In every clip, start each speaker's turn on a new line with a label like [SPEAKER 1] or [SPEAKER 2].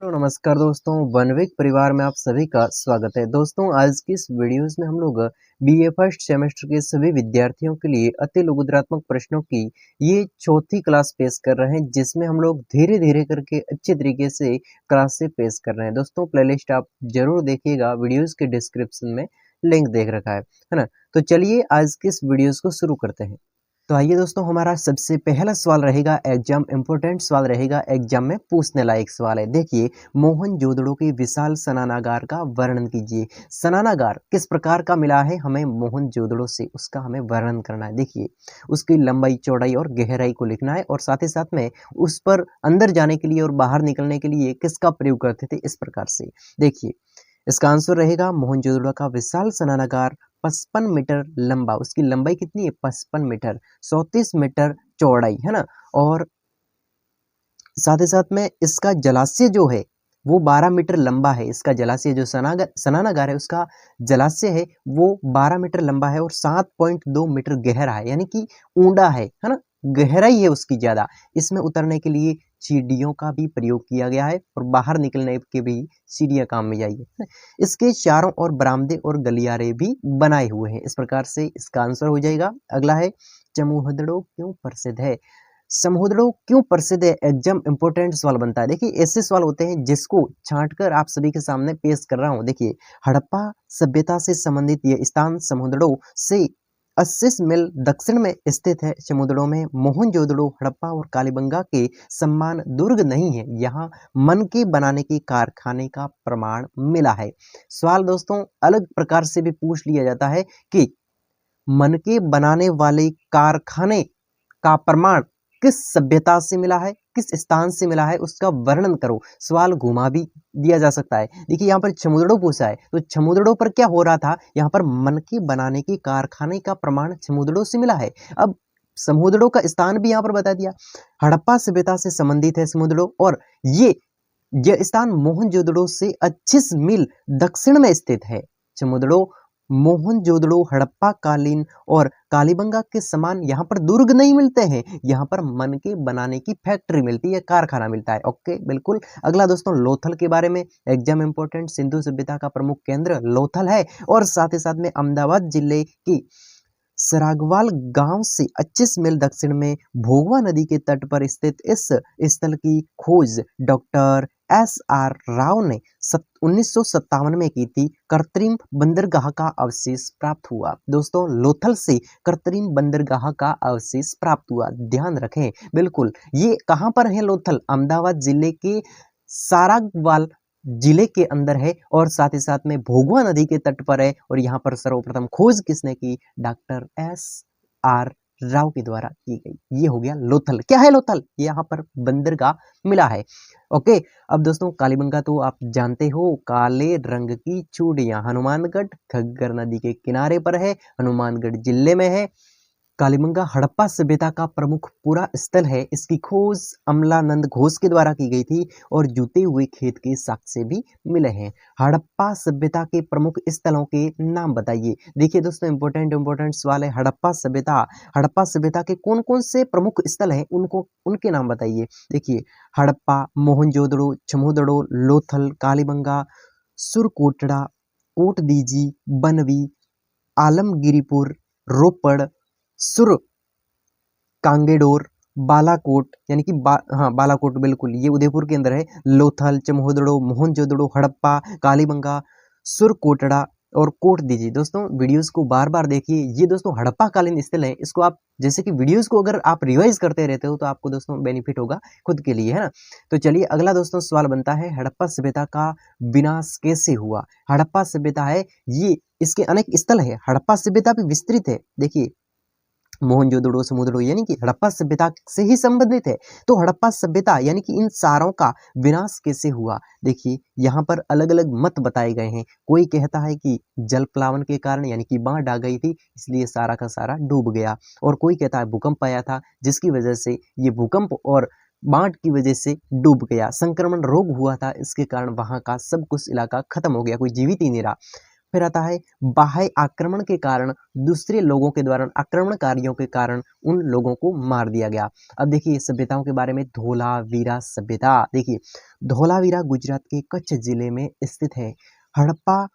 [SPEAKER 1] तो नमस्कार दोस्तों, वनविक परिवार में आप सभी का स्वागत है। दोस्तों, आज की इस वीडियोस में हम लोग बीए फर्स्ट सेमेस्टर के सभी विद्यार्थियों के लिए अति लघुत्तरात्मक प्रश्नों की ये चौथी क्लास पेश कर रहे हैं, जिसमें हम लोग धीरे धीरे करके अच्छे तरीके से क्लास से पेश कर रहे हैं। दोस्तों, प्लेलिस्ट आप जरूर देखिएगा, वीडियोस के डिस्क्रिप्शन में लिंक देख रखा है ना। तो चलिए आज की इस वीडियोस को शुरू करते हैं। तो आइए दोस्तों, हमारा सबसे पहला सवाल रहेगा, एग्जाम इम्पोर्टेंट सवाल रहेगा, एग्जाम में पूछने लायक सवाल है। देखिए, मोहनजोदड़ो के विशाल स्नानागार का वर्णन कीजिए। स्नानागार किस प्रकार का मिला है हमें मोहनजोदड़ो से, उसका हमें वर्णन करना है। देखिए, उसकी लंबाई, चौड़ाई और गहराई को लिखना है और साथ ही साथ में उस पर अंदर जाने के लिए और बाहर निकलने के लिए किसका प्रयोग करते थे, इस प्रकार से। देखिए, इसका आंसर रहेगा मोहनजोदड़ो का विशाल स्नानागार 55 मीटर लंबा, उसकी लंबाई कितनी है 55 मीटर, 34 मीटर चौड़ाई, है ना। और साथ ही साथ में इसका जलाशय जो है वो 12 मीटर लंबा है। इसका जलाशय जो स्नानागार है उसका जलाशय है वो 12 मीटर लंबा है और 7.2 मीटर गहरा है, यानी कि ऊंडा है ना, गहराई है उसकी ज्यादा। इसमें उतरने के लिए सीढ़ियों का भी प्रयोग किया गया है और बाहर निकलने के भी सीढ़ियां काम में आई है। इसके चारों ओर बरामदे और गलियारे भी बनाए हुए हैं। इस प्रकार से इसका आंसर हो जाएगा। अगला है, चमुहदड़ो क्यों प्रसिद्ध है। समुद्रों क्यों प्रसिद्ध है, एग्जाम इंपोर्टेंट सवाल बनता है। देखिए, ऐसे सवाल होते हैं जिसको छांटकर आप सभी के सामने पेश कर रहा हूं। देखिए, हड़प्पा सभ्यता से संबंधित यह स्थान समुद्रों से 80 मील दक्षिण में स्थित है। समुद्रों में मोहनजोदड़ो, हड़प्पा और कालीबंगा के समान दुर्ग नहीं है, यहाँ मन के बनाने के कारखाने का प्रमाण मिला है। सवाल दोस्तों अलग प्रकार से भी पूछ लिया जाता है कि मन के बनाने वाले कारखाने का प्रमाण किस सभ्यता से मिला है, किस स्थान से मिला है, उसका वर्णन करो। सवाल घुमा भी दिया जा सकता है। देखिए, यहाँ पर समुद्रों पूछा है तो समुद्रों पर क्या हो रहा था, यहाँ पर मन के बनाने के कारखाने का प्रमाण समुद्रों से मिला है। अब समुद्रों का स्थान भी यहाँ पर बता दिया, हड़प्पा सभ्यता से संबंधित है समुद्रों, और ये स्थान मोहनजोदड़ो से 25 मील दक्षिण में स्थित है। समुद्रों मोहनजोदड़ो हड़प्पा कालीन और कालीबंगा के समान यहाँ पर दुर्ग नहीं मिलते हैं, यहाँ पर मन के बनाने की फैक्ट्री मिलती है, कारखाना मिलता है। ओके, बिल्कुल। अगला दोस्तों, लोथल के बारे में, एग्जाम इंपोर्टेंट, सिंधु सभ्यता का प्रमुख केंद्र लोथल है और साथ ही साथ में अहमदाबाद जिले की सरागवाल गांव से 25 मील दक्षिण में भोगवा नदी के तट पर स्थित इस स्थल की खोज डॉक्टर एस.आर. राव ने 1957 में की थी। कृत्रिम बंदरगाह का अवशेष प्राप्त हुआ। दोस्तों, लोथल से कृत्रिम बंदरगाह का अवशेष प्राप्त हुआ, ध्यान रखें। बिल्कुल, ये कहाँ पर है लोथल, अहमदाबाद जिले के सारागवाल जिले के अंदर है और साथ ही साथ में भोगवा नदी के तट पर है। और यहाँ पर सर्वप्रथम खोज किसने की, डॉक्टर एस.आर. राव के द्वारा की गई। ये हो गया लोथल। क्या है लोथल, यहाँ पर बंदरगाह मिला है। ओके, अब दोस्तों कालीबंगा तो आप जानते हो, काले रंग की चूड़ियां, हनुमानगढ़ घग्गर नदी के किनारे पर है, हनुमानगढ़ जिले में है। कालीबंगा हड़प्पा सभ्यता का प्रमुख पूरा स्थल है। इसकी खोज अमलानंद घोष के द्वारा की गई थी और जुते हुए खेत के साक्ष्य भी मिले हैं। हड़प्पा सभ्यता के प्रमुख स्थलों के नाम बताइए। देखिए दोस्तों, इंपोर्टेंट सवाल है। हड़प्पा सभ्यता के कौन कौन से प्रमुख स्थल हैं, उनके नाम बताइए। देखिए, हड़प्पा, मोहनजोदड़ो, समुद्रों, लोथल, कालीबंगा, सुरकोटड़ा, कोटदीजी, बनवी, आलमगिरीपुर, रोपड़, सुर कांगेडोर, बालाकोट, यानी कि हाँ बालाकोट, बिल्कुल, ये उदयपुर के अंदर है। लोथल, चमोदड़ो, मोहनजोदड़ो, हड़प्पा, कालीबंगा, सुरकोटड़ा और कोट दीजिए। दोस्तों, वीडियोस को बार बार देखिए। ये दोस्तों हड़प्पा कालीन स्थल है, इसको आप जैसे कि वीडियोस को अगर आप रिवाइज करते रहते हो तो आपको दोस्तों बेनिफिट होगा खुद के लिए, है ना। तो चलिए, अगला दोस्तों सवाल बनता है, हड़प्पा सभ्यता का विनाश कैसे हुआ। हड़प्पा सभ्यता है ये, इसके अनेक स्थल है, हड़प्पा सभ्यता भी विस्तृत है। देखिए, मोहनजोदड़ो, समुद्रो, यानी कि हड़प्पा सभ्यता से ही संबंधित है। तो हड़प्पा सभ्यता यानी कि इन सारों का विनाश कैसे हुआ। देखिए, यहाँ पर अलग अलग मत बताए गए हैं। कोई कहता है कि जल प्लावन के कारण, यानी कि बाढ़ आ गई थी इसलिए सारा का सारा डूब गया, और कोई कहता है भूकंप आया था जिसकी वजह से ये भूकंप और बाढ़ की वजह से डूब गया, संक्रमण रोग हुआ था इसके कारण वहां का सब कुछ इलाका खत्म हो गया, कोई जीवित ही नहीं रहा। फिर आता है बाह्य आक्रमण के कारण, दूसरे लोगों के द्वारा, आक्रमणकारियों के कारण उन लोगों को मार दिया गया। अब देखिए सभ्यताओं के बारे में, धोलावीरा सभ्यता। देखिए धोलावीरा गुजरात के कच्छ जिले में स्थित है। हड़प्पा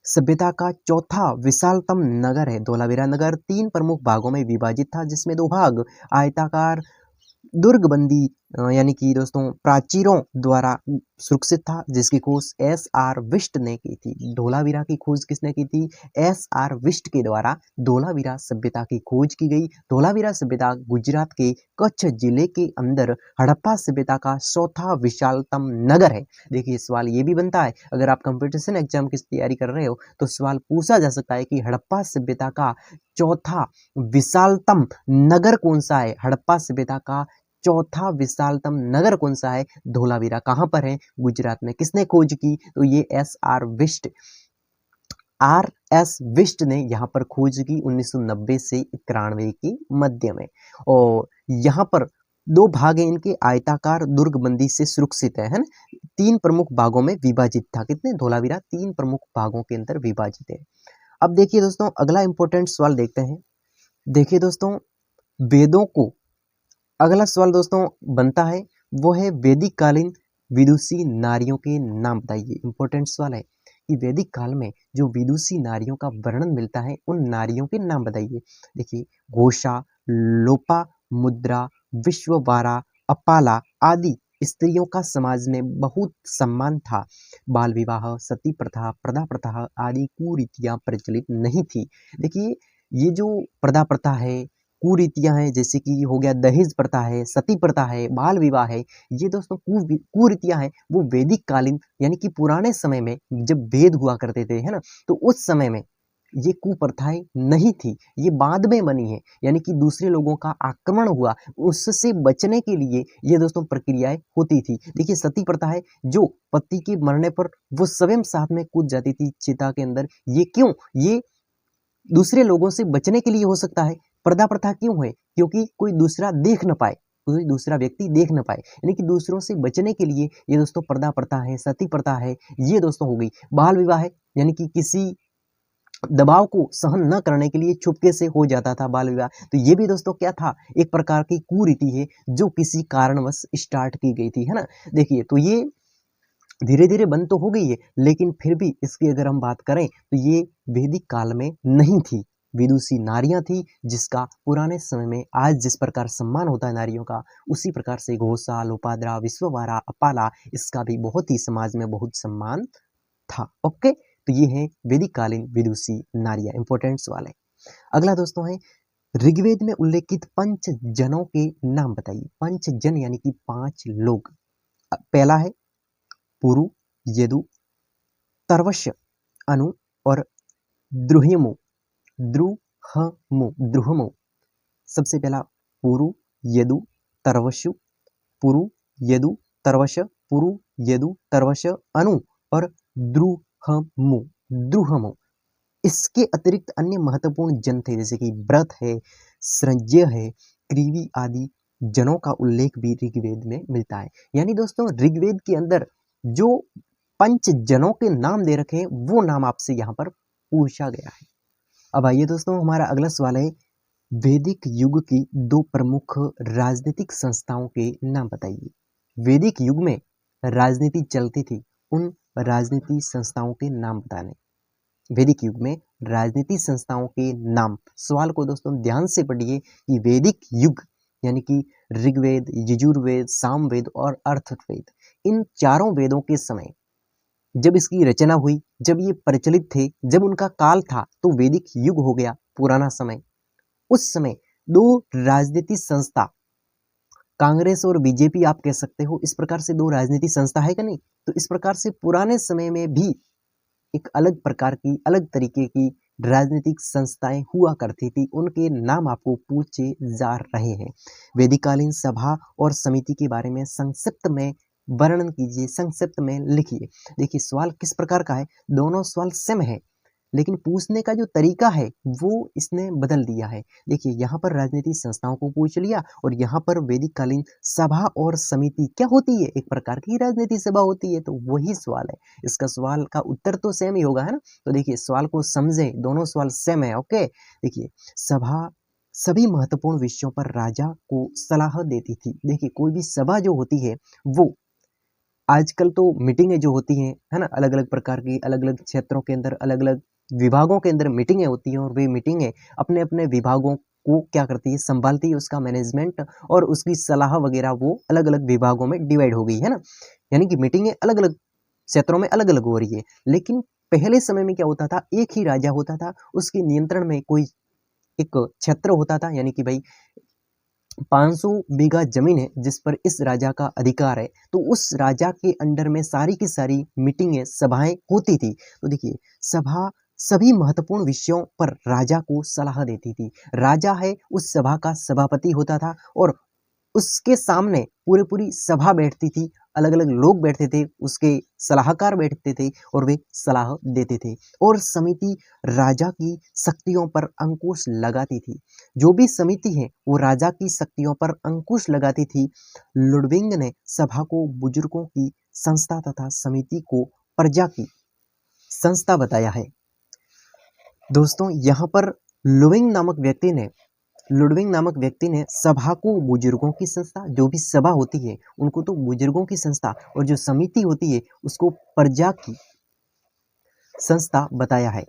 [SPEAKER 1] सभ्यता का चौथा विशालतम नगर है। धोलावीरा नगर 3 प्रमुख भागों में विभाजित था, जिसमें 2 भाग आयताकार दुर्गबंदी यानी कि दोस्तों प्राचीरों द्वारा सुरक्षित था, जिसकी खोज एस.आर. विष्ट ने की थी। धोलावीरा की खोज किसने की थी? एस.आर. विष्ट के द्वारा धोलावीरा सभ्यता की खोज की गई। धोलावीरा सभ्यता गुजरात के कच्छ जिले के अंदर हड़प्पा सभ्यता का चौथा विशालतम नगर है। देखिए सवाल ये भी बनता है, अगर आप कंपटीशन एग्जाम की तैयारी कर रहे हो तो सवाल पूछा जा सकता है कि हड़प्पा सभ्यता का चौथा विशालतम नगर कौन सा है? हड़प्पा सभ्यता का चौथा विशालतम नगर कौन सा है? धोलावीरा। कहां पर है? गुजरात में। किसने खोज की? तो ये आर.एस. विष्ट ने यहाँ पर खोज की 1990 से 91 के मध्य में। और यहाँ पर 2 भाग हैं इनके, आयताकार दुर्गबंदी से सुरक्षित है ना। 3 प्रमुख भागों में विभाजित था। कितने? धोलावीरा 3 प्रमुख भागों के अंदर विभाजित है। अब देखिए दोस्तों अगला इंपॉर्टेंट सवाल देखते हैं। देखिए दोस्तों वेदों को, अगला सवाल दोस्तों बनता है वो है वैदिक कालीन विदुषी नारियों के नाम बताइए। इंपॉर्टेंट सवाल है कि वैदिक काल में जो विदुषी नारियों का वर्णन मिलता है उन नारियों के नाम बताइए। देखिए घोषा, लोपा मुद्रा, विश्ववारा, अपाला आदि स्त्रियों का समाज में बहुत सम्मान था। बाल विवाह, सती प्रथा, प्रदा प्रथा आदि कुरीतियां प्रचलित नहीं थी। देखिए ये जो प्रदा प्रथा है, कुरीतियां हैं, जैसे कि हो गया दहेज प्रथा है, सती प्रथा है, बाल विवाह है, ये दोस्तों कुरीतियां हैं, वो वैदिक कालीन यानी कि पुराने समय में जब वेद हुआ करते थे, है ना, तो उस समय में ये कुप्रथाएं नहीं थी, ये बाद में बनी है। यानी कि दूसरे लोगों का आक्रमण हुआ, उससे बचने के लिए ये दोस्तों प्रक्रियाएं होती थी। देखिए सती प्रथा है, जो पति के मरने पर वो स्वयं साथ में कूद जाती थी चिता के अंदर। ये क्यों? ये दूसरे लोगों से बचने के लिए हो सकता है। पर्दा प्रथा क्यों है? क्योंकि कोई दूसरा देख न पाए, कोई दूसरा व्यक्ति देख न पाए, यानी कि दूसरों से बचने के लिए ये दोस्तों पर्दा प्रथा है, सती प्रथा है, ये दोस्तों हो गई। बाल विवाह है, यानी कि किसी दबाव को सहन न करने के लिए छुपके से हो जाता था बाल विवाह। तो ये भी दोस्तों क्या था? एक प्रकार की कुरीति है जो किसी कारणवश स्टार्ट की गई थी, है ना। देखिए तो ये धीरे धीरे बंद तो हो गई है, लेकिन फिर भी इसकी अगर हम बात करें तो ये वैदिक काल में नहीं थी। विदुषी नारियां थी, जिसका पुराने समय में आज जिस प्रकार सम्मान होता है नारियों का, उसी प्रकार से घोषा, लोपाद्रा, विश्ववारा, अपाला, इसका भी बहुत ही समाज में बहुत सम्मान था। ओके, तो ये है वैदिक कालीन विदुषी नारियां। इंपॉर्टेंट सवाल है। अगला दोस्तों है ऋग्वेद में उल्लेखित 5 जनों के नाम बताइए। 5 जन यानी कि 5 लोग। पहला है पुरु, यदु, तरवश्य, अनु और द्रुहिमु। द्रुहमु। सबसे पहला पुरु, यदु, तरवश्यु, पुरु, यदु, तरवश्य, पुरु, यदु, तरवश्य, अनु और द्रुहमु। द्रुहमु। इसके अतिरिक्त अन्य महत्वपूर्ण जन थे, जैसे कि व्रत है, सृज्य है, क्रीवी आदि जनों का उल्लेख भी ऋग्वेद में मिलता है। यानी दोस्तों ऋग्वेद के अंदर जो 5 जनों के नाम दे रखे हैं वो नाम आपसे यहाँ पर पूछा गया है। अब आइए दोस्तों हमारा अगला सवाल है वैदिक युग की 2 प्रमुख राजनीतिक संस्थाओं के नाम बताइए। वैदिक युग में राजनीति चलती थी, उन राजनीति संस्थाओं के नाम बताने। वैदिक युग में राजनीति संस्थाओं के नाम। सवाल को दोस्तों ध्यान से पढ़िए कि वैदिक युग यानी कि ऋग्वेद, यजुर्वेद, सामवेद और अथर्ववेद, इन चारों वेदों के समय जब इसकी रचना हुई, जब ये प्रचलित थे, जब उनका काल था, तो वैदिक युग हो गया, पुराना समय। उस समय 2 राजनीति संस्था, कांग्रेस और बीजेपी आप कह सकते हो, इस प्रकार से 2 राजनीति संस्था है कि नहीं। तो इस प्रकार से पुराने समय में भी एक अलग प्रकार की, अलग तरीके की राजनीतिक संस्थाएं हुआ करती थी, उनके नाम आपको पूछे जा रहे हैं। वैदिककालीन सभा और समिति के बारे में संक्षिप्त में वर्णन कीजिए, संक्षिप्त में लिखिए। देखिए सवाल किस प्रकार का है, दोनों सवाल सेम है, लेकिन पूछने का जो तरीका है वो इसने बदल दिया है। देखिए यहाँ पर राजनीतिक संस्थाओं को पूछ लिया और यहाँ पर वैदिक कालीन सभा और समिति क्या होती है, एक प्रकार की राजनीतिक सभा होती है। तो वही सवाल है, इसका सवाल का उत्तर तो सेम ही होगा, है ना। तो देखिए सवाल को समझे, दोनों सवाल सेम है। ओके, देखिए सभा सभी महत्वपूर्ण विषयों पर राजा को सलाह देती थी। देखिए कोई भी सभा जो होती है वो, आजकल तो मीटिंगें जो होती हैं, है ना, अलग अलग प्रकार की, अलग अलग क्षेत्रों के अंदर, अलग अलग विभागों के अंदर मीटिंगें होती हैं और वे मीटिंगें अपने अपने विभागों को क्या करती है, संभालती है, उसका मैनेजमेंट और उसकी सलाह वगैरह वो अलग अलग विभागों में डिवाइड हो गई, है ना। यानी कि मीटिंगें अलग अलग क्षेत्रों में अलग अलग हो रही है। लेकिन पहले समय में क्या होता था, एक ही राजा होता था, उसके नियंत्रण में कोई एक क्षेत्र होता था, यानी कि भाई 500 बीघा जमीन है जिस पर इस राजा का अधिकार है, तो उस राजा के अंडर में सारी की सारी मीटिंगें, सभाएं होती थी। तो देखिए सभा सभी महत्वपूर्ण विषयों पर राजा को सलाह देती थी। राजा है उस सभा का सभापति होता था और उसके सामने पूरी सभा बैठती थी, अलग अलग लोग बैठते थे, उसके सलाहकार बैठते थे और वे सलाह देते थे। और समिति राजा की शक्तियों पर अंकुश लगाती थी। जो भी समिति है वो राजा की शक्तियों पर अंकुश लगाती थी। लुडविंग ने सभा को बुजुर्गों की संस्था तथा समिति को प्रजा की संस्था बताया है। दोस्तों यहाँ पर लुडविंग नामक व्यक्ति ने सभा को बुजुर्गों की संस्था, जो भी सभा होती है उनको तो बुजुर्गों की संस्था, और जो समिति होती है उसको प्रजा की संस्था बताया है।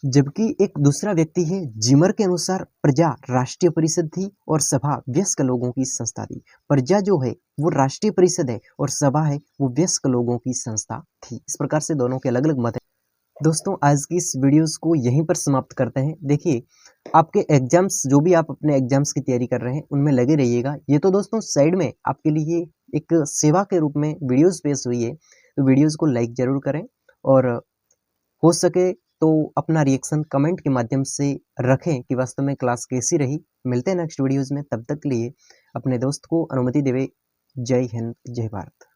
[SPEAKER 1] जबकि एक दूसरा व्यक्ति है जिमर के अनुसार प्रजा राष्ट्रीय परिषद थी और सभा वयस्क लोगों की संस्था थी। प्रजा जो है वो राष्ट्रीय परिषद है और सभा है वो वयस्क लोगों की संस्था थी। इस प्रकार से दोनों के अलग अलग मत है। दोस्तों आज की इस वीडियोस को यहीं पर समाप्त करते हैं। देखिए आपके एग्जाम्स, जो भी आप अपने एग्जाम्स की तैयारी कर रहे हैं उनमें लगे रहिएगा। ये तो दोस्तों साइड में आपके लिए एक सेवा के रूप में वीडियोस पेश हुई है, तो वीडियोस को लाइक जरूर करें और हो सके तो अपना रिएक्शन कमेंट के माध्यम से रखें कि वास्तव में क्लास कैसी रही। मिलते हैं नेक्स्ट वीडियोज़ में, तब तक के लिए अपने दोस्त को अनुमति देवे। जय हिंद, जय भारत।